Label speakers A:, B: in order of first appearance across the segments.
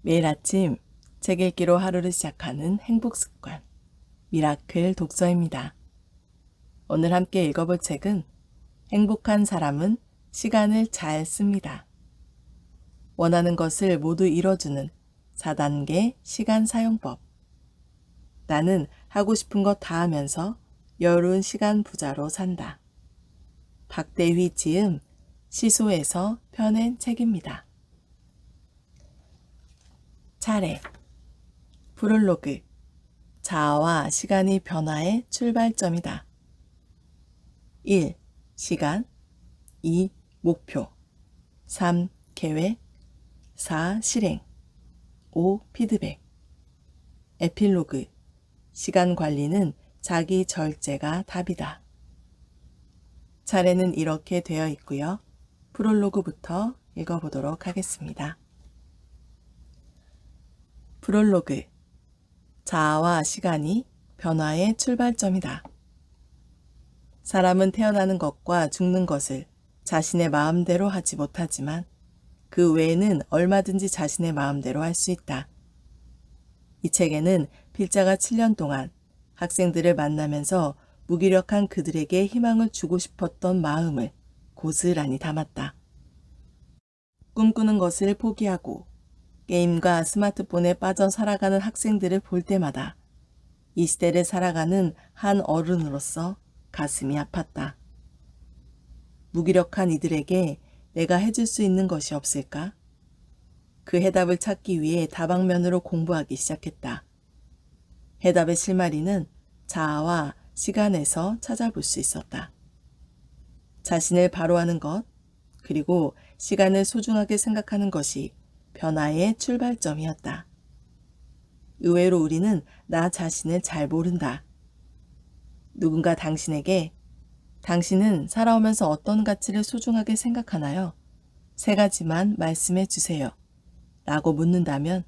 A: 매일 아침 책 읽기로 하루를 시작하는 행복 습관, 미라클 독서입니다. 오늘 함께 읽어볼 책은 행복한 사람은 시간을 잘 씁니다. 원하는 것을 모두 이뤄주는 4단계 시간 사용법. 나는 하고 싶은 것 다 하면서 여유로운 시간 부자로 산다. 박대휘 지음, 시소에서 펴낸 책입니다. 차례. 프롤로그. 자아와 시간이 변화의 출발점이다. 1. 시간. 2. 목표. 3. 계획. 4. 실행. 5. 피드백. 에필로그. 시간 관리는 자기 절제가 답이다. 차례는 이렇게 되어 있고요. 프롤로그부터 읽어보도록 하겠습니다. 프롤로그. 자아와 시간이 변화의 출발점이다. 사람은 태어나는 것과 죽는 것을 자신의 마음대로 하지 못하지만 그 외에는 얼마든지 자신의 마음대로 할 수 있다. 이 책에는 필자가 7년 동안 학생들을 만나면서 무기력한 그들에게 희망을 주고 싶었던 마음을 고스란히 담았다. 꿈꾸는 것을 포기하고 게임과 스마트폰에 빠져 살아가는 학생들을 볼 때마다 이 시대를 살아가는 한 어른으로서 가슴이 아팠다. 무기력한 이들에게 내가 해줄 수 있는 것이 없을까? 그 해답을 찾기 위해 다방면으로 공부하기 시작했다. 해답의 실마리는 자아와 시간에서 찾아볼 수 있었다. 자신을 바로하는 것, 그리고 시간을 소중하게 생각하는 것이 변화의 출발점이었다. 의외로 우리는 나 자신을 잘 모른다. 누군가 당신에게 당신은 살아오면서 어떤 가치를 소중하게 생각하나요? 3가지만 말씀해 주세요. 라고 묻는다면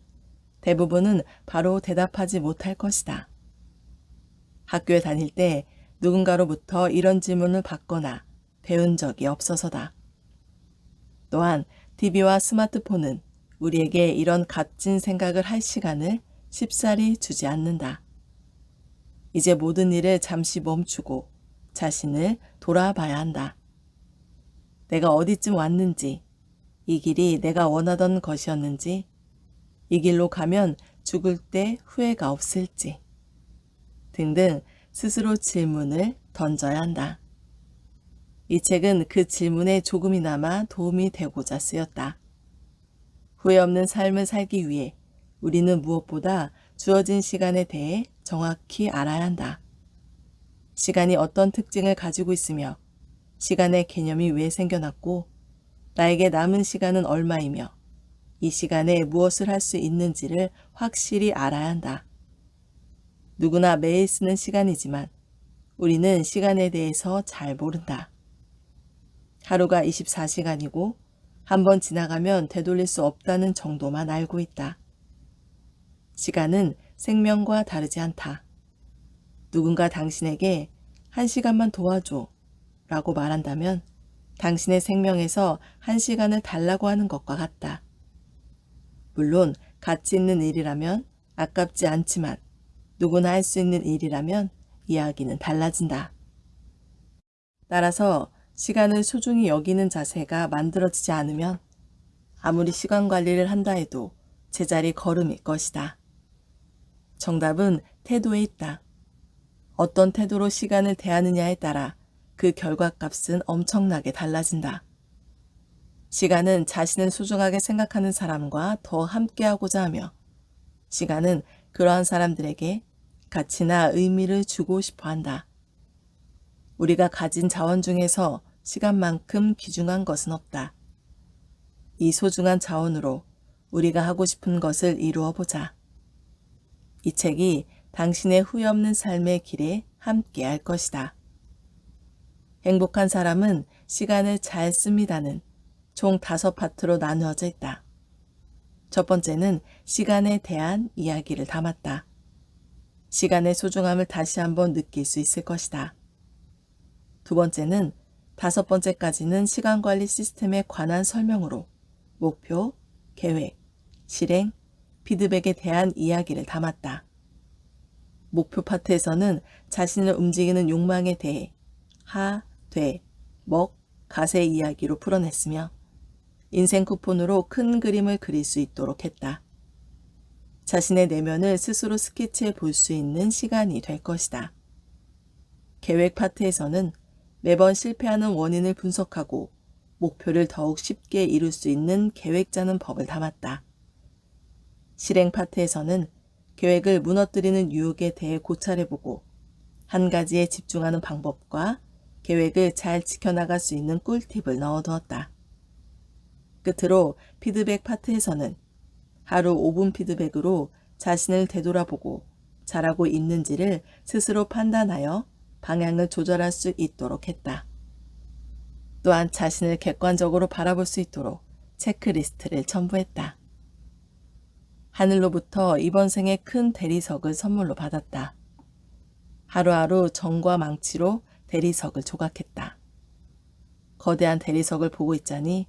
A: 대부분은 바로 대답하지 못할 것이다. 학교에 다닐 때 누군가로부터 이런 질문을 받거나 배운 적이 없어서다. 또한 TV와 스마트폰은 우리에게 이런 값진 생각을 할 시간을 쉽사리 주지 않는다. 이제 모든 일을 잠시 멈추고 자신을 돌아봐야 한다. 내가 어디쯤 왔는지, 이 길이 내가 원하던 것이었는지, 이 길로 가면 죽을 때 후회가 없을지 등등 스스로 질문을 던져야 한다. 이 책은 그 질문에 조금이나마 도움이 되고자 쓰였다. 후회 없는 삶을 살기 위해 우리는 무엇보다 주어진 시간에 대해 정확히 알아야 한다. 시간이 어떤 특징을 가지고 있으며 시간의 개념이 왜 생겨났고 나에게 남은 시간은 얼마이며 이 시간에 무엇을 할 수 있는지를 확실히 알아야 한다. 누구나 매일 쓰는 시간이지만 우리는 시간에 대해서 잘 모른다. 하루가 24시간이고 한 번 지나가면 되돌릴 수 없다는 정도만 알고 있다. 시간은 생명과 다르지 않다. 누군가 당신에게 1시간만 도와줘 라고 말한다면 당신의 생명에서 1시간을 달라고 하는 것과 같다. 물론 가치 있는 일이라면 아깝지 않지만 누구나 할 수 있는 일이라면 이야기는 달라진다. 따라서 시간을 소중히 여기는 자세가 만들어지지 않으면 아무리 시간 관리를 한다 해도 제자리 걸음일 것이다. 정답은 태도에 있다. 어떤 태도로 시간을 대하느냐에 따라 그 결과값은 엄청나게 달라진다. 시간은 자신을 소중하게 생각하는 사람과 더 함께하고자 하며 시간은 그러한 사람들에게 가치나 의미를 주고 싶어 한다. 우리가 가진 자원 중에서 시간만큼 귀중한 것은 없다. 이 소중한 자원으로 우리가 하고 싶은 것을 이루어 보자. 이 책이 당신의 후회 없는 삶의 길에 함께 할 것이다. 행복한 사람은 시간을 잘 씁니다는 총 5파트로 나누어져 있다. 첫 번째는 시간에 대한 이야기를 담았다. 시간의 소중함을 다시 한번 느낄 수 있을 것이다. 두 번째는 5번째까지는 시간관리 시스템에 관한 설명으로 목표, 계획, 실행, 피드백에 대한 이야기를 담았다. 목표 파트에서는 자신을 움직이는 욕망에 대해 하, 돼, 먹, 갓의 이야기로 풀어냈으며 인생 쿠폰으로 큰 그림을 그릴 수 있도록 했다. 자신의 내면을 스스로 스케치해 볼 수 있는 시간이 될 것이다. 계획 파트에서는 매번 실패하는 원인을 분석하고 목표를 더욱 쉽게 이룰 수 있는 계획 짜는 법을 담았다. 실행 파트에서는 계획을 무너뜨리는 유혹에 대해 고찰해보고 한 가지에 집중하는 방법과 계획을 잘 지켜나갈 수 있는 꿀팁을 넣어두었다. 끝으로 피드백 파트에서는 하루 5분 피드백으로 자신을 되돌아보고 잘하고 있는지를 스스로 판단하여 방향을 조절할 수 있도록 했다. 또한 자신을 객관적으로 바라볼 수 있도록 체크리스트를 첨부했다. 하늘로부터 이번 생에 큰 대리석을 선물로 받았다. 하루하루 정과 망치로 대리석을 조각했다. 거대한 대리석을 보고 있자니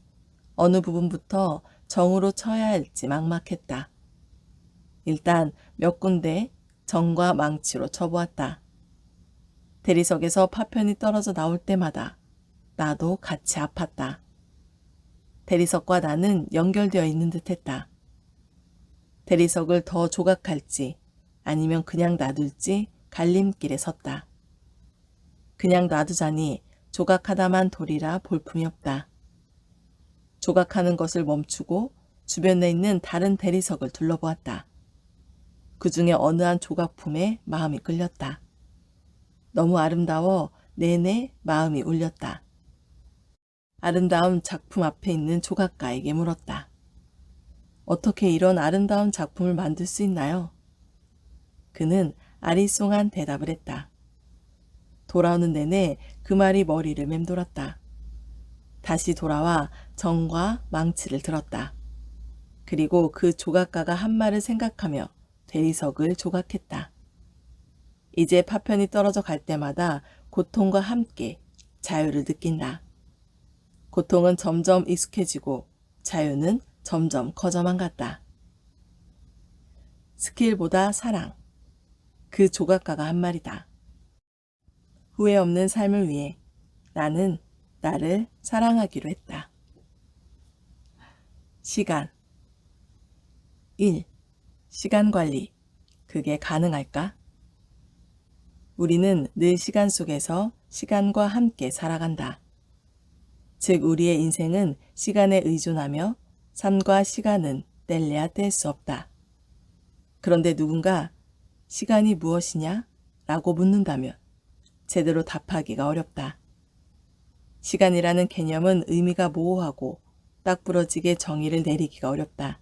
A: 어느 부분부터 정으로 쳐야 할지 막막했다. 일단 몇 군데 정과 망치로 쳐보았다. 대리석에서 파편이 떨어져 나올 때마다 나도 같이 아팠다. 대리석과 나는 연결되어 있는 듯했다. 대리석을 더 조각할지 아니면 그냥 놔둘지 갈림길에 섰다. 그냥 놔두자니 조각하다만 도리라 볼품이 없다. 조각하는 것을 멈추고 주변에 있는 다른 대리석을 둘러보았다. 그 중에 어느 한 조각품에 마음이 끌렸다. 너무 아름다워 내내 마음이 울렸다. 아름다운 작품 앞에 있는 조각가에게 물었다. 어떻게 이런 아름다운 작품을 만들 수 있나요? 그는 아리송한 대답을 했다. 돌아오는 내내 그 말이 머리를 맴돌았다. 다시 돌아와 정과 망치를 들었다. 그리고 그 조각가가 한 말을 생각하며 대리석을 조각했다. 이제 파편이 떨어져 갈 때마다 고통과 함께 자유를 느낀다. 고통은 점점 익숙해지고 자유는 점점 커져만 갔다. 스킬보다 사랑. 그 조각가가 한 말이다. 후회 없는 삶을 위해 나는 나를 사랑하기로 했다. 시간. 1. 시간 관리. 그게 가능할까? 우리는 늘 시간 속에서 시간과 함께 살아간다. 즉 우리의 인생은 시간에 의존하며 삶과 시간은 뗄래야 뗄 수 없다. 그런데 누군가 시간이 무엇이냐? 라고 묻는다면 제대로 답하기가 어렵다. 시간이라는 개념은 의미가 모호하고 딱 부러지게 정의를 내리기가 어렵다.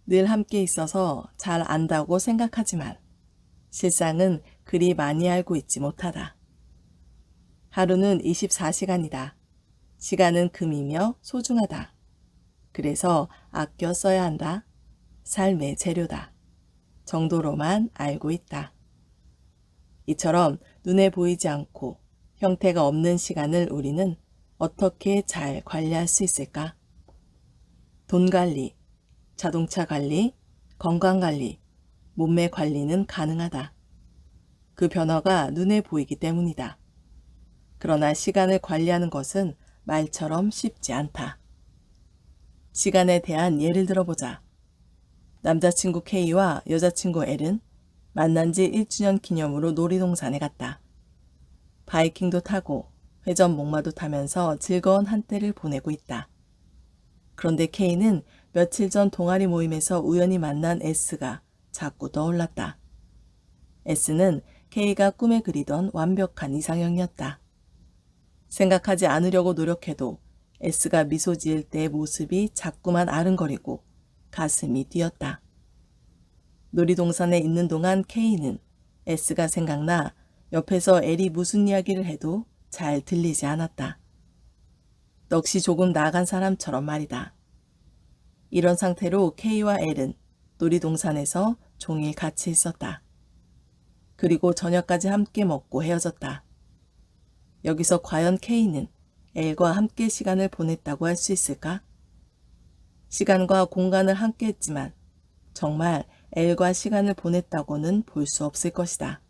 A: 늘 함께 있어서 잘 안다고 생각하지만 실상은 그리 많이 알고 있지 못하다. 하루는 24시간이다. 시간은 금이며 소중하다. 그래서 아껴 써야 한다. 삶의 재료다. 정도로만 알고 있다. 이처럼 눈에 보이지 않고 형태가 없는 시간을 우리는 어떻게 잘 관리할 수 있을까? 돈 관리, 자동차 관리, 건강 관리, 몸매 관리는 가능하다. 그 변화가 눈에 보이기 때문이다. 그러나 시간을 관리하는 것은 말처럼 쉽지 않다. 시간에 대한 예를 들어보자. 남자친구 K와 여자친구 L은 만난 지 1주년 기념으로 놀이동산에 갔다. 바이킹도 타고 회전 목마도 타면서 즐거운 한때를 보내고 있다. 그런데 K는 며칠 전 동아리 모임에서 우연히 만난 S가 자꾸 떠올랐다. S는 K가 꿈에 그리던 완벽한 이상형이었다. 생각하지 않으려고 노력해도 S가 미소 지을 때의 모습이 자꾸만 아른거리고 가슴이 뛰었다. 놀이동산에 있는 동안 K는 S가 생각나 옆에서 L이 무슨 이야기를 해도 잘 들리지 않았다. 넋이 조금 나간 사람처럼 말이다. 이런 상태로 K와 L은 놀이동산에서 종일 같이 있었다. 그리고 저녁까지 함께 먹고 헤어졌다. 여기서 과연 K는 L과 함께 시간을 보냈다고 할 수 있을까? 시간과 공간을 함께 했지만 정말 애일과 시간을 보냈다고는 볼 수 없을 것이다.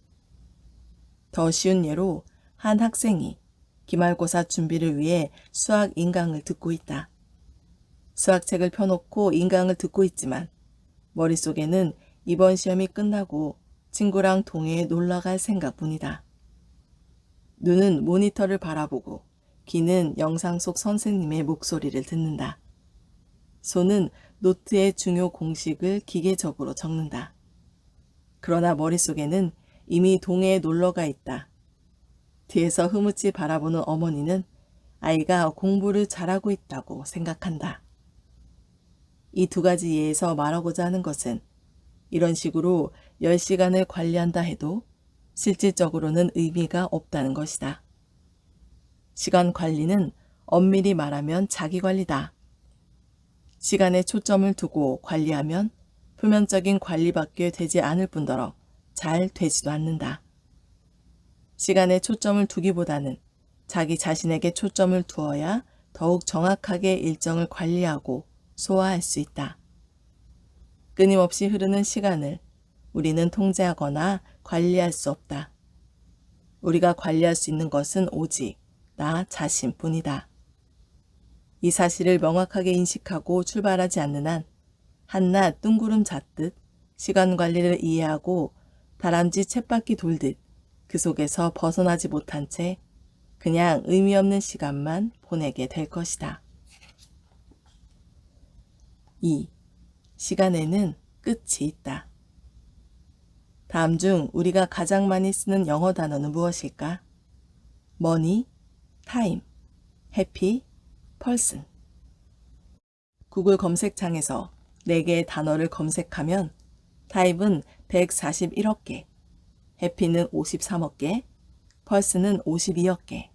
A: 더 쉬운 예로 한 학생이 기말고사 준비를 위해 수학 인강을 듣고 있다. 수학책을 펴놓고 인강을 듣고 있지만 머릿속에는 이번 시험이 끝나고 친구랑 동해에 놀러갈 생각뿐이다. 눈은 모니터를 바라보고 귀는 영상 속 선생님의 목소리를 듣는다. 손은 노트의 중요 공식을 기계적으로 적는다. 그러나 머릿속에는 이미 동해에 놀러가 있다. 뒤에서 흐뭇이 바라보는 어머니는 아이가 공부를 잘하고 있다고 생각한다. 이 두 가지 예에서 말하고자 하는 것은 이런 식으로 10시간을 관리한다 해도 실질적으로는 의미가 없다는 것이다. 시간 관리는 엄밀히 말하면 자기 관리다. 시간에 초점을 두고 관리하면 표면적인 관리밖에 되지 않을 뿐더러 잘 되지도 않는다. 시간에 초점을 두기보다는 자기 자신에게 초점을 두어야 더욱 정확하게 일정을 관리하고 소화할 수 있다. 끊임없이 흐르는 시간을 우리는 통제하거나 관리할 수 없다. 우리가 관리할 수 있는 것은 오직 나 자신뿐이다. 이 사실을 명확하게 인식하고 출발하지 않는 한 한낱 뜬구름 잣듯 시간 관리를 이해하고 다람쥐 쳇바퀴 돌듯 그 속에서 벗어나지 못한 채 그냥 의미 없는 시간만 보내게 될 것이다. 2. 시간에는 끝이 있다. 다음 중 우리가 가장 많이 쓰는 영어 단어는 무엇일까? money, time, happy, person. 구글 검색창에서 4개의 단어를 검색하면 타입은 141억 개, 해피는 53억 개, 펄스는 52억 개,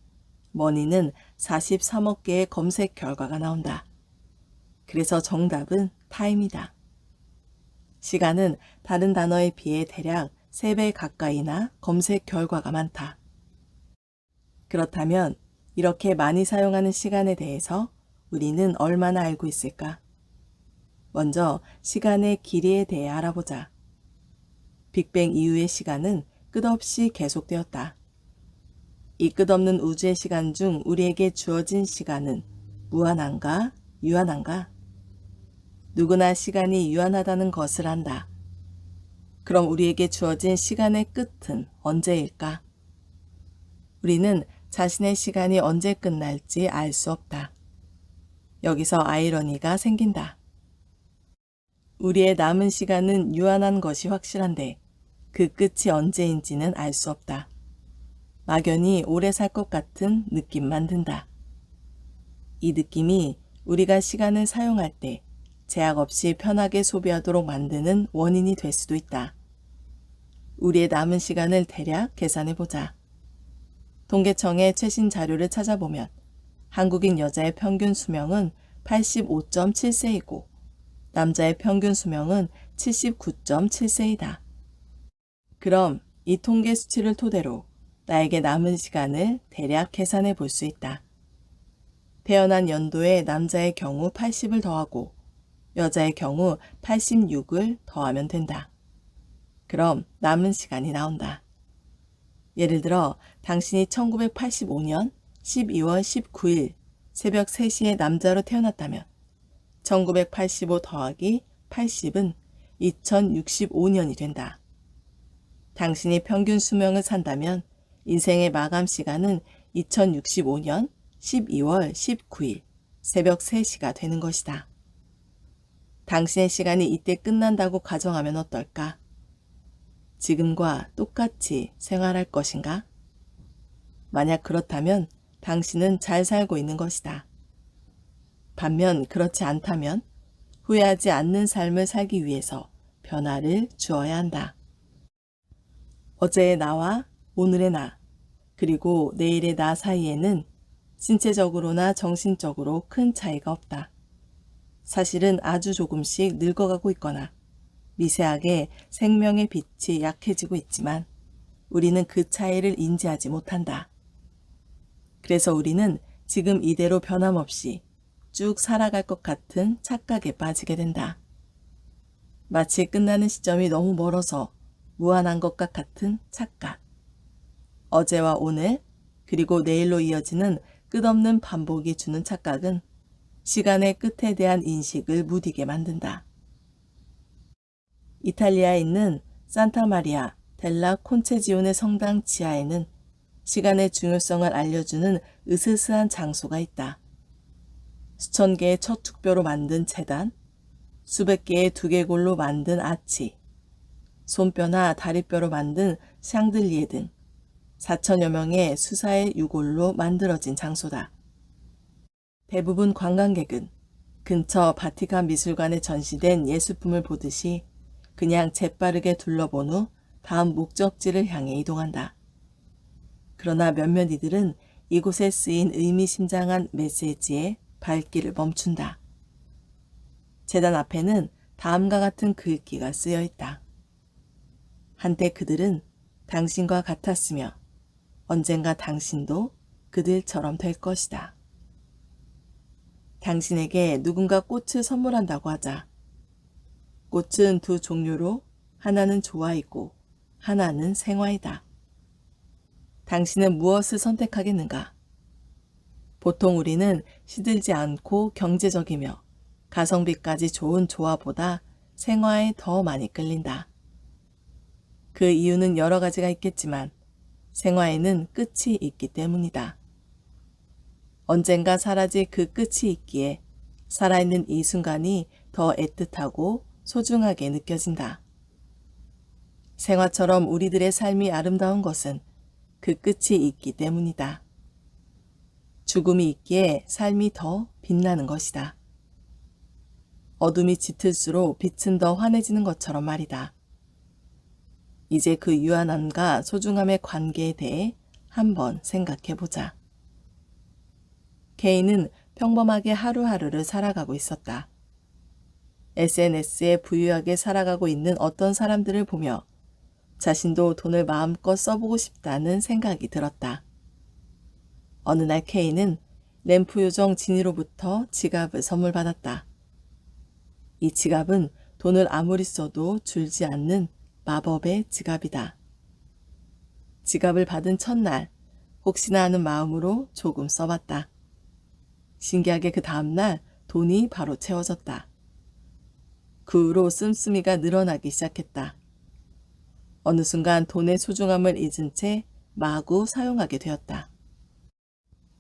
A: 머니는 43억 개의 검색 결과가 나온다. 그래서 정답은 타임이다. 시간은 다른 단어에 비해 대략 3배 가까이나 검색 결과가 많다. 그렇다면 이렇게 많이 사용하는 시간에 대해서 우리는 얼마나 알고 있을까? 먼저 시간의 길이에 대해 알아보자. 빅뱅 이후의 시간은 끝없이 계속되었다. 이 끝없는 우주의 시간 중 우리에게 주어진 시간은 무한한가, 유한한가? 누구나 시간이 유한하다는 것을 안다. 그럼 우리에게 주어진 시간의 끝은 언제일까? 우리는 자신의 시간이 언제 끝날지 알 수 없다. 여기서 아이러니가 생긴다. 우리의 남은 시간은 유한한 것이 확실한데 그 끝이 언제인지는 알 수 없다. 막연히 오래 살 것 같은 느낌만 든다. 이 느낌이 우리가 시간을 사용할 때 제약 없이 편하게 소비하도록 만드는 원인이 될 수도 있다. 우리의 남은 시간을 대략 계산해보자. 통계청의 최신 자료를 찾아보면 한국인 여자의 평균 수명은 85.7세이고 남자의 평균 수명은 79.7세이다. 그럼 이 통계 수치를 토대로 나에게 남은 시간을 대략 계산해 볼 수 있다. 태어난 연도에 남자의 경우 80을 더하고 여자의 경우 86을 더하면 된다. 그럼 남은 시간이 나온다. 예를 들어 당신이 1985년 12월 19일 새벽 3시에 남자로 태어났다면 1985 더하기 80은 2065년이 된다. 당신이 평균 수명을 산다면 인생의 마감 시간은 2065년 12월 19일 새벽 3시가 되는 것이다. 당신의 시간이 이때 끝난다고 가정하면 어떨까? 지금과 똑같이 생활할 것인가? 만약 그렇다면 당신은 잘 살고 있는 것이다. 반면 그렇지 않다면 후회하지 않는 삶을 살기 위해서 변화를 주어야 한다. 어제의 나와 오늘의 나, 그리고 내일의 나 사이에는 신체적으로나 정신적으로 큰 차이가 없다. 사실은 아주 조금씩 늙어가고 있거나 미세하게 생명의 빛이 약해지고 있지만 우리는 그 차이를 인지하지 못한다. 그래서 우리는 지금 이대로 변함없이 쭉 살아갈 것 같은 착각에 빠지게 된다. 마치 끝나는 시점이 너무 멀어서 무한한 것과 같은 착각. 어제와 오늘, 그리고 내일로 이어지는 끝없는 반복이 주는 착각은 시간의 끝에 대한 인식을 무디게 만든다. 이탈리아에 있는 산타 마리아 델라 콘체지오네 성당 지하에는 시간의 중요성을 알려주는 으스스한 장소가 있다. 수천 개의 척축뼈로 만든 제단, 수백 개의 두개골로 만든 아치, 손뼈나 다리뼈로 만든 샹들리에 등 4천여 명의 수사의 유골로 만들어진 장소다. 대부분 관광객은 근처 바티칸 미술관에 전시된 예술품을 보듯이 그냥 재빠르게 둘러본 후 다음 목적지를 향해 이동한다. 그러나 몇몇 이들은 이곳에 쓰인 의미심장한 메시지에 발길을 멈춘다. 제단 앞에는 다음과 같은 글귀가 쓰여 있다. 한때 그들은 당신과 같았으며 언젠가 당신도 그들처럼 될 것이다. 당신에게 누군가 꽃을 선물한다고 하자. 꽃은 두 종류로 하나는 조화이고 하나는 생화이다. 당신은 무엇을 선택하겠는가? 보통 우리는 시들지 않고 경제적이며 가성비까지 좋은 조화보다 생화에 더 많이 끌린다. 그 이유는 여러 가지가 있겠지만 생화에는 끝이 있기 때문이다. 언젠가 사라질 그 끝이 있기에 살아있는 이 순간이 더 애틋하고 소중하게 느껴진다. 생화처럼 우리들의 삶이 아름다운 것은 그 끝이 있기 때문이다. 죽음이 있기에 삶이 더 빛나는 것이다. 어둠이 짙을수록 빛은 더 환해지는 것처럼 말이다. 이제 그 유한함과 소중함의 관계에 대해 한번 생각해보자. 케인은 평범하게 하루하루를 살아가고 있었다. SNS에 부유하게 살아가고 있는 어떤 사람들을 보며 자신도 돈을 마음껏 써보고 싶다는 생각이 들었다. 어느 날 케인은 램프 요정 지니로부터 지갑을 선물 받았다. 이 지갑은 돈을 아무리 써도 줄지 않는 마법의 지갑이다. 지갑을 받은 첫날 혹시나 하는 마음으로 조금 써봤다. 신기하게 그 다음날 돈이 바로 채워졌다. 그 후로 씀씀이가 늘어나기 시작했다. 어느 순간 돈의 소중함을 잊은 채 마구 사용하게 되었다.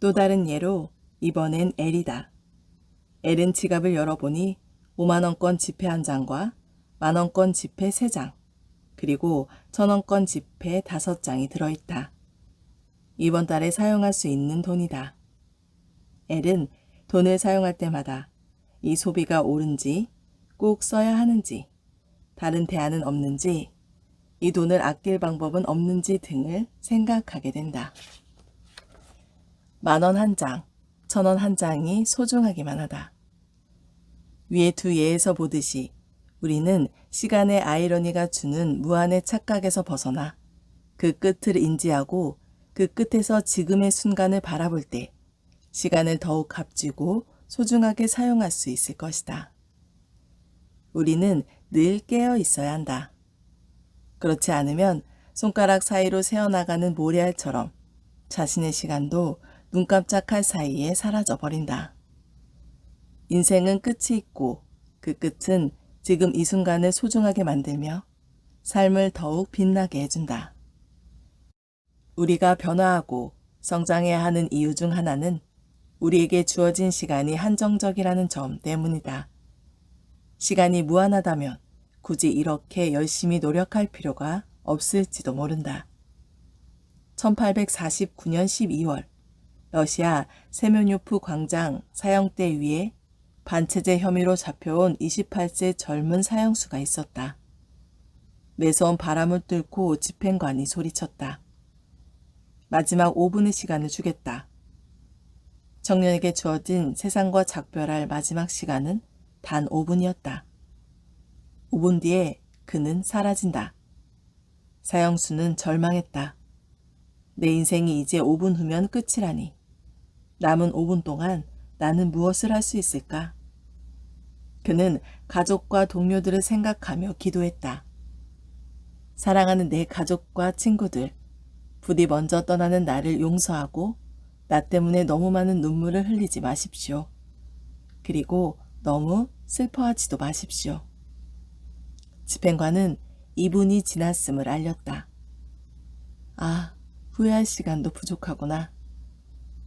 A: 또 다른 예로 이번엔 엘이다. 엘은 지갑을 열어보니 5만원권 지폐 한 장과 만원권 지폐 3장, 그리고 1000원권 지폐 5장이 들어있다. 이번 달에 사용할 수 있는 돈이다. 엘은 돈을 사용할 때마다 이 소비가 옳은지, 꼭 써야 하는지, 다른 대안은 없는지, 이 돈을 아낄 방법은 없는지 등을 생각하게 된다. 10,000원 한 장, 1,000원 한 장이 소중하기만 하다. 위의 두 예에서 보듯이 우리는 시간의 아이러니가 주는 무한의 착각에서 벗어나 그 끝을 인지하고 그 끝에서 지금의 순간을 바라볼 때 시간을 더욱 값지고 소중하게 사용할 수 있을 것이다. 우리는 늘 깨어 있어야 한다. 그렇지 않으면 손가락 사이로 새어나가는 모래알처럼 자신의 시간도 눈 깜짝할 사이에 사라져 버린다. 인생은 끝이 있고 그 끝은 지금 이 순간을 소중하게 만들며 삶을 더욱 빛나게 해준다. 우리가 변화하고 성장해야 하는 이유 중 하나는 우리에게 주어진 시간이 한정적이라는 점 때문이다. 시간이 무한하다면 굳이 이렇게 열심히 노력할 필요가 없을지도 모른다. 1849년 12월 러시아 세면요프 광장 사형대 위에 반체제 혐의로 잡혀온 28세 젊은 사형수가 있었다. 매서운 바람을 뚫고 집행관이 소리쳤다. 마지막 5분의 시간을 주겠다. 청년에게 주어진 세상과 작별할 마지막 시간은 단 5분이었다. 5분 뒤에 그는 사라진다. 사형수는 절망했다. 내 인생이 이제 5분 후면 끝이라니. 남은 5분 동안 나는 무엇을 할 수 있을까? 그는 가족과 동료들을 생각하며 기도했다. 사랑하는 내 가족과 친구들, 부디 먼저 떠나는 나를 용서하고 나 때문에 너무 많은 눈물을 흘리지 마십시오. 그리고 너무 슬퍼하지도 마십시오. 집행관은 2분이 지났음을 알렸다. 아, 후회할 시간도 부족하구나.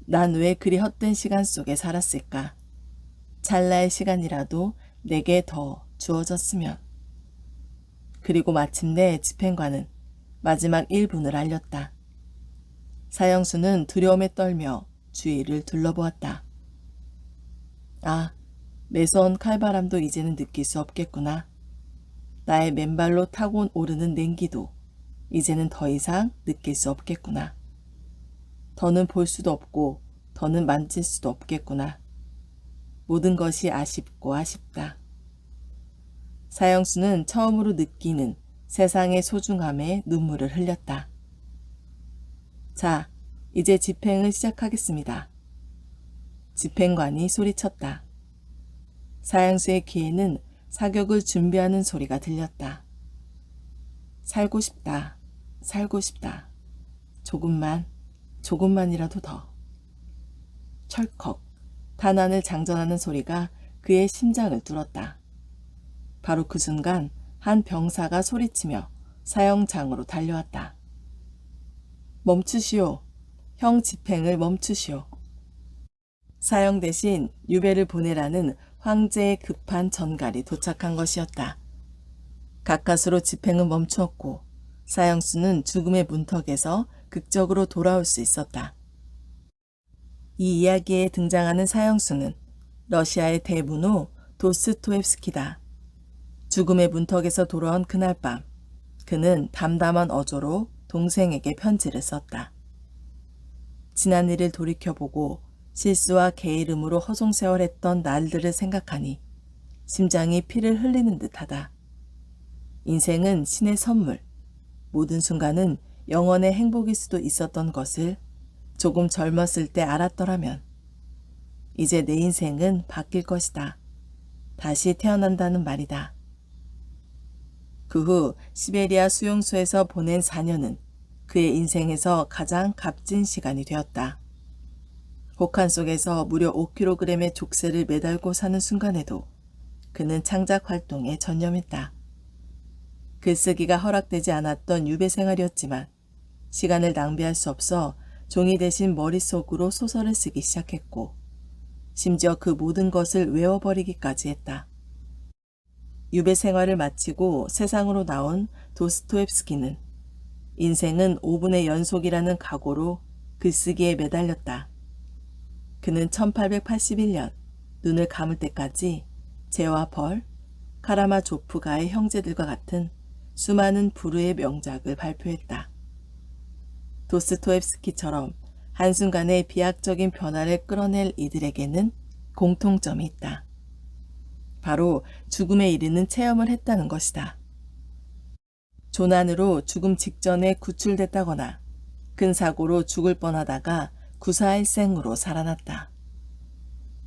A: 난 왜 그리 헛된 시간 속에 살았을까? 찰나의 시간이라도 내게 더 주어졌으면. 그리고 마침내 집행관은 마지막 1분을 알렸다. 사형수는 두려움에 떨며 주위를 둘러보았다. 아, 매서운 칼바람도 이제는 느낄 수 없겠구나. 나의 맨발로 타고 오르는 냉기도 이제는 더 이상 느낄 수 없겠구나. 더는 볼 수도 없고 더는 만질 수도 없겠구나. 모든 것이 아쉽고 아쉽다. 사형수는 처음으로 느끼는 세상의 소중함에 눈물을 흘렸다. 자, 이제 집행을 시작하겠습니다. 집행관이 소리쳤다. 사형수의 귀에는 사격을 준비하는 소리가 들렸다. 살고 싶다. 살고 싶다. 조금만이라도 더. 철컥, 탄환을 장전하는 소리가 그의 심장을 뚫었다. 바로 그 순간 한 병사가 소리치며 사형장으로 달려왔다. 멈추시오. 형 집행을 멈추시오. 사형 대신 유배를 보내라는 황제의 급한 전갈이 도착한 것이었다. 가까스로 집행은 멈추었고 사형수는 죽음의 문턱에서 극적으로 돌아올 수 있었다. 이 이야기에 등장하는 사형수는 러시아의 대문호 도스토옙스키다. 죽음의 문턱에서 돌아온 그날 밤, 그는 담담한 어조로 동생에게 편지를 썼다. 지난 일을 돌이켜보고 실수와 게으름으로 허송세월했던 날들을 생각하니 심장이 피를 흘리는 듯하다. 인생은 신의 선물, 모든 순간은 영원의 행복일 수도 있었던 것을 조금 젊었을 때 알았더라면 이제 내 인생은 바뀔 것이다. 다시 태어난다는 말이다. 그 후 시베리아 수용소에서 보낸 4년은 그의 인생에서 가장 값진 시간이 되었다. 혹한 속에서 무려 5kg의 족쇄를 매달고 사는 순간에도 그는 창작 활동에 전념했다. 글쓰기가 허락되지 않았던 유배 생활이었지만 시간을 낭비할 수 없어 종이 대신 머릿속으로 소설을 쓰기 시작했고 심지어 그 모든 것을 외워버리기까지 했다. 유배 생활을 마치고 세상으로 나온 도스토옙스키는 인생은 5분의 연속이라는 각오로 글쓰기에 매달렸다. 그는 1881년 눈을 감을 때까지 제와 벌, 카라마조프가의 형제들과 같은 수많은 불후의 명작을 발표했다. 도스토옙스키처럼 한순간에 비약적인 변화를 끌어낼 이들에게는 공통점이 있다. 바로 죽음에 이르는 체험을 했다는 것이다. 조난으로 죽음 직전에 구출됐다거나 큰 사고로 죽을 뻔하다가 구사일생으로 살아났다.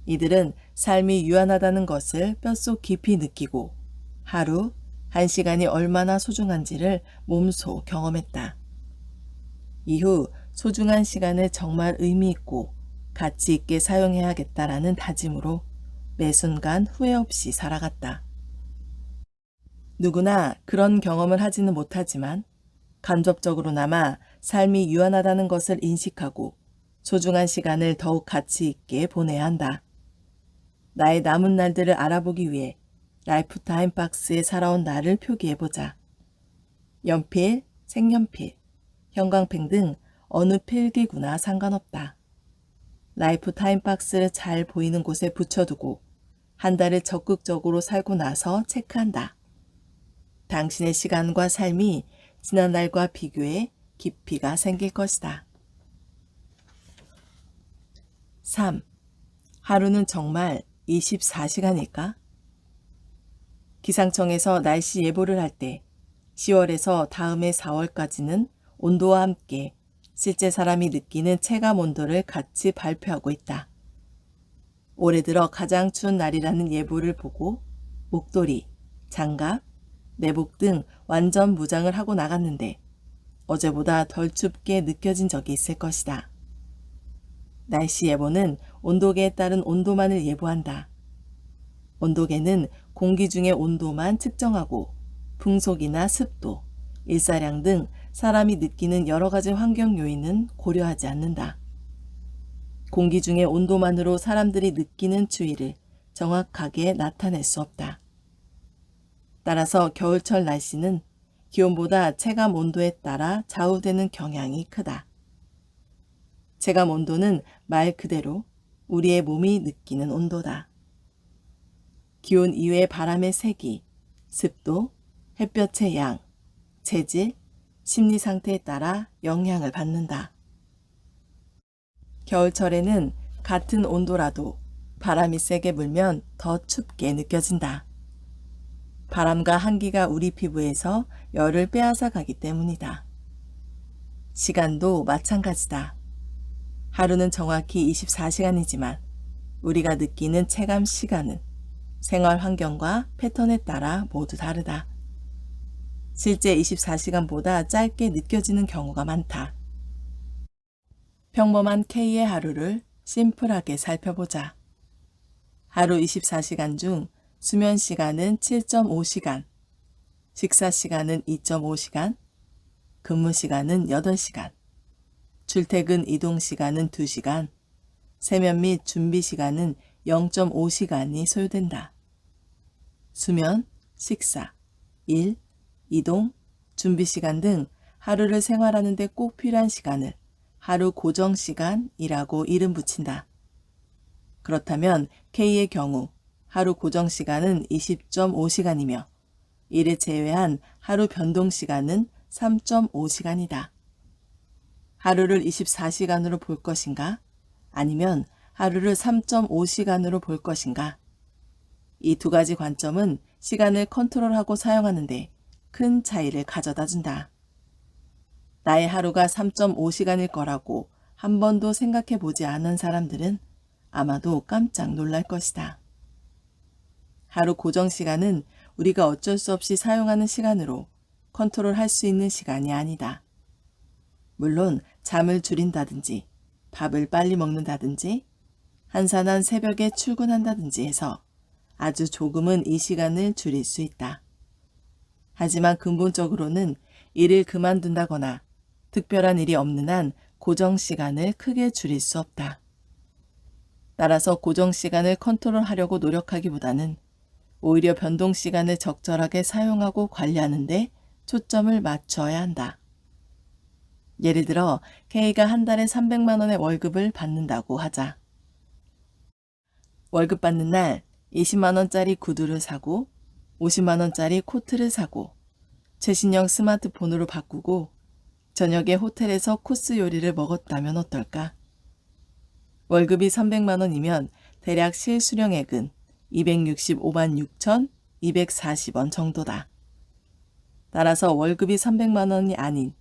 A: 이들은 삶이 유한하다는 것을 뼛속 깊이 느끼고 하루, 1시간이 얼마나 소중한지를 몸소 경험했다. 이후 소중한 시간을 정말 의미 있고 가치 있게 사용해야겠다라는 다짐으로 매 순간 후회 없이 살아갔다. 누구나 그런 경험을 하지는 못하지만 간접적으로나마 삶이 유한하다는 것을 인식하고 소중한 시간을 더욱 가치 있게 보내야 한다. 나의 남은 날들을 알아보기 위해 라이프타임 박스에 살아온 나를 표기해보자. 연필, 색연필, 형광펜 등 어느 필기구나 상관없다. 라이프타임 박스를 잘 보이는 곳에 붙여두고 한 달을 적극적으로 살고 나서 체크한다. 당신의 시간과 삶이 지난날과 비교해 깊이가 생길 것이다. 3. 하루는 정말 24시간일까? 기상청에서 날씨 예보를 할 때 10월에서 다음해 4월까지는 온도와 함께 실제 사람이 느끼는 체감 온도를 같이 발표하고 있다. 올해 들어 가장 추운 날이라는 예보를 보고 목도리, 장갑, 내복 등 완전 무장을 하고 나갔는데 어제보다 덜 춥게 느껴진 적이 있을 것이다. 날씨 예보는 온도계에 따른 온도만을 예보한다. 온도계는 공기 중의 온도만 측정하고 풍속이나 습도, 일사량 등 사람이 느끼는 여러 가지 환경 요인은 고려하지 않는다. 공기 중의 온도만으로 사람들이 느끼는 추위를 정확하게 나타낼 수 없다. 따라서 겨울철 날씨는 기온보다 체감 온도에 따라 좌우되는 경향이 크다. 체감 온도는 말 그대로 우리의 몸이 느끼는 온도다. 기온 이외의 바람의 세기, 습도, 햇볕의 양, 체질, 심리 상태에 따라 영향을 받는다. 겨울철에는 같은 온도라도 바람이 세게 불면 더 춥게 느껴진다. 바람과 한기가 우리 피부에서 열을 빼앗아 가기 때문이다. 시간도 마찬가지다. 하루는 정확히 24시간이지만 우리가 느끼는 체감 시간은 생활 환경과 패턴에 따라 모두 다르다. 실제 24시간보다 짧게 느껴지는 경우가 많다. 평범한 K의 하루를 심플하게 살펴보자. 하루 24시간 중 수면 시간은 7.5시간, 식사 시간은 2.5시간, 근무 시간은 8시간, 출퇴근 이동 시간은 2시간, 세면 및 준비 시간은 0.5시간이 소요된다. 수면, 식사, 일, 이동, 준비 시간 등 하루를 생활하는 데 꼭 필요한 시간을 하루 고정 시간이라고 이름 붙인다. 그렇다면 K의 경우 하루 고정 시간은 20.5시간이며 이를 제외한 하루 변동 시간은 3.5시간이다. 하루를 24시간으로 볼 것인가? 아니면 하루를 3.5시간으로 볼 것인가? 이 두 가지 관점은 시간을 컨트롤하고 사용하는데 큰 차이를 가져다 준다. 나의 하루가 3.5시간일 거라고 한 번도 생각해 보지 않은 사람들은 아마도 깜짝 놀랄 것이다. 하루 고정 시간은 우리가 어쩔 수 없이 사용하는 시간으로 컨트롤할 수 있는 시간이 아니다. 물론 잠을 줄인다든지 밥을 빨리 먹는다든지 한산한 새벽에 출근한다든지 해서 아주 조금은 이 시간을 줄일 수 있다. 하지만 근본적으로는 일을 그만둔다거나 특별한 일이 없는 한 고정 시간을 크게 줄일 수 없다. 따라서 고정 시간을 컨트롤하려고 노력하기보다는 오히려 변동 시간을 적절하게 사용하고 관리하는 데 초점을 맞춰야 한다. 예를 들어 K가 한 달에 300만 원의 월급을 받는다고 하자. 월급 받는 날 20만 원짜리 구두를 사고 50만 원짜리 코트를 사고 최신형 스마트폰으로 바꾸고 저녁에 호텔에서 코스 요리를 먹었다면 어떨까? 월급이 300만 원이면 대략 실수령액은 265만 6,240원 정도다. 따라서 월급이 300만 원이 아닌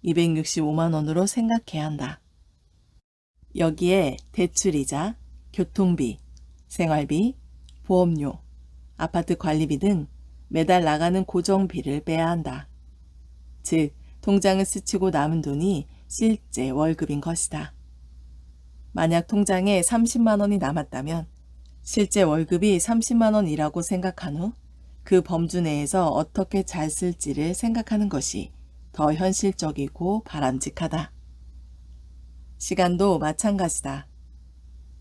A: 265만 원으로 생각해야 한다. 여기에 대출이자, 교통비, 생활비, 보험료, 아파트 관리비 등 매달 나가는 고정비를 빼야 한다. 즉, 통장을 스치고 남은 돈이 실제 월급인 것이다. 만약 통장에 30만 원이 남았다면 실제 월급이 30만 원이라고 생각한 후 그 범주 내에서 어떻게 잘 쓸지를 생각하는 것이 더 현실적이고 바람직하다. 시간도 마찬가지다.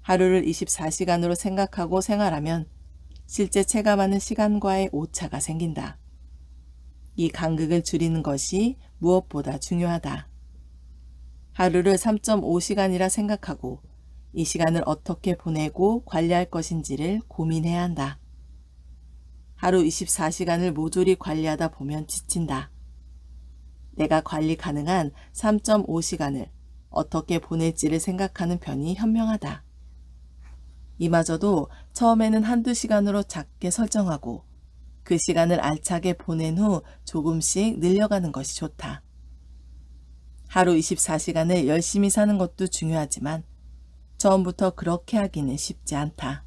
A: 하루를 24시간으로 생각하고 생활하면 실제 체감하는 시간과의 오차가 생긴다. 이 간극을 줄이는 것이 무엇보다 중요하다. 하루를 3.5시간이라 생각하고 이 시간을 어떻게 보내고 관리할 것인지를 고민해야 한다. 하루 24시간을 모조리 관리하다 보면 지친다. 내가 관리 가능한 3.5시간을 어떻게 보낼지를 생각하는 편이 현명하다. 이마저도 처음에는 한두 시간으로 작게 설정하고 그 시간을 알차게 보낸 후 조금씩 늘려가는 것이 좋다. 하루 24시간을 열심히 사는 것도 중요하지만 처음부터 그렇게 하기는 쉽지 않다.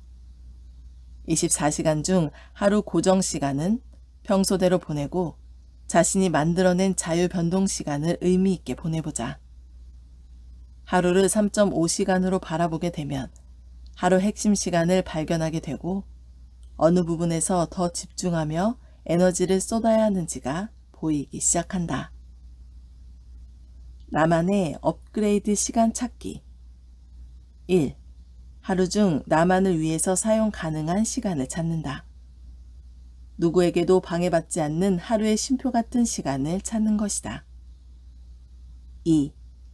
A: 24시간 중 하루 고정 시간은 평소대로 보내고 자신이 만들어낸 자유 변동 시간을 의미 있게 보내보자. 하루를 3.5시간으로 바라보게 되면 하루 핵심 시간을 발견하게 되고 어느 부분에서 더 집중하며 에너지를 쏟아야 하는지가 보이기 시작한다. 나만의 업그레이드 시간 찾기. 1. 하루 중 나만을 위해서 사용 가능한 시간을 찾는다. 누구에게도 방해받지 않는 하루의 쉼표 같은 시간을 찾는 것이다. 2.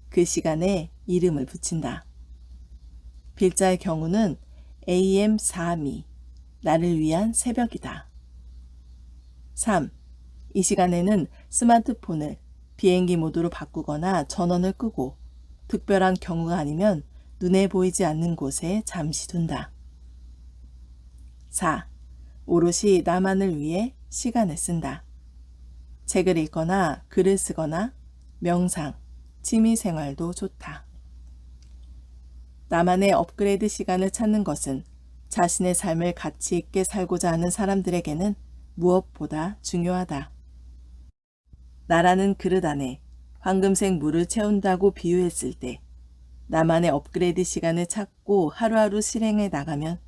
A: 그 시간에 이름을 붙인다. 필자의 경우는 AM4미, 나를 위한 새벽이다. 3. 이 시간에는 스마트폰을 비행기 모드로 바꾸거나 전원을 끄고 특별한 경우가 아니면 눈에 보이지 않는 곳에 잠시 둔다. 4. 오롯이 나만을 위해 시간을 쓴다. 책을 읽거나 글을 쓰거나 명상, 취미생활도 좋다. 나만의 업그레이드 시간을 찾는 것은 자신의 삶을 가치 있게 살고자 하는 사람들에게는 무엇보다 중요하다. 나라는 그릇 안에 황금색 물을 채운다고 비유했을 때 나만의 업그레이드 시간을 찾고 하루하루 실행해 나가면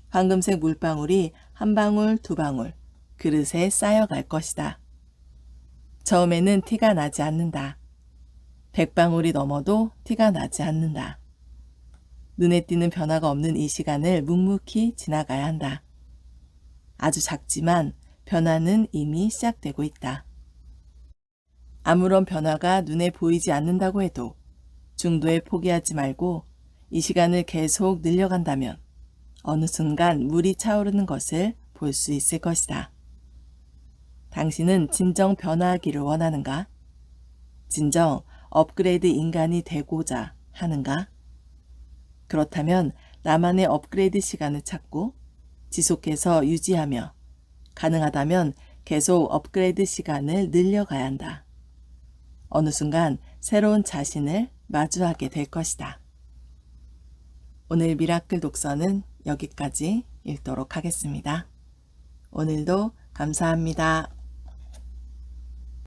A: 황금색 물방울이 한 방울 두 방울 그릇에 쌓여갈 것이다. 처음에는 티가 나지 않는다. 100방울이 넘어도 티가 나지 않는다. 눈에 띄는 변화가 없는 이 시간을 묵묵히 지나가야 한다. 아주 작지만 변화는 이미 시작되고 있다. 아무런 변화가 눈에 보이지 않는다고 해도 중도에 포기하지 말고 이 시간을 계속 늘려간다면 어느 순간 물이 차오르는 것을 볼 수 있을 것이다. 당신은 진정 변화하기를 원하는가? 진정 업그레이드 인간이 되고자 하는가? 그렇다면 나만의 업그레이드 시간을 찾고 지속해서 유지하며 가능하다면 계속 업그레이드 시간을 늘려가야 한다. 어느 순간 새로운 자신을 마주하게 될 것이다. 오늘 미라클 독서는 여기까지 읽도록 하겠습니다. 오늘도 감사합니다.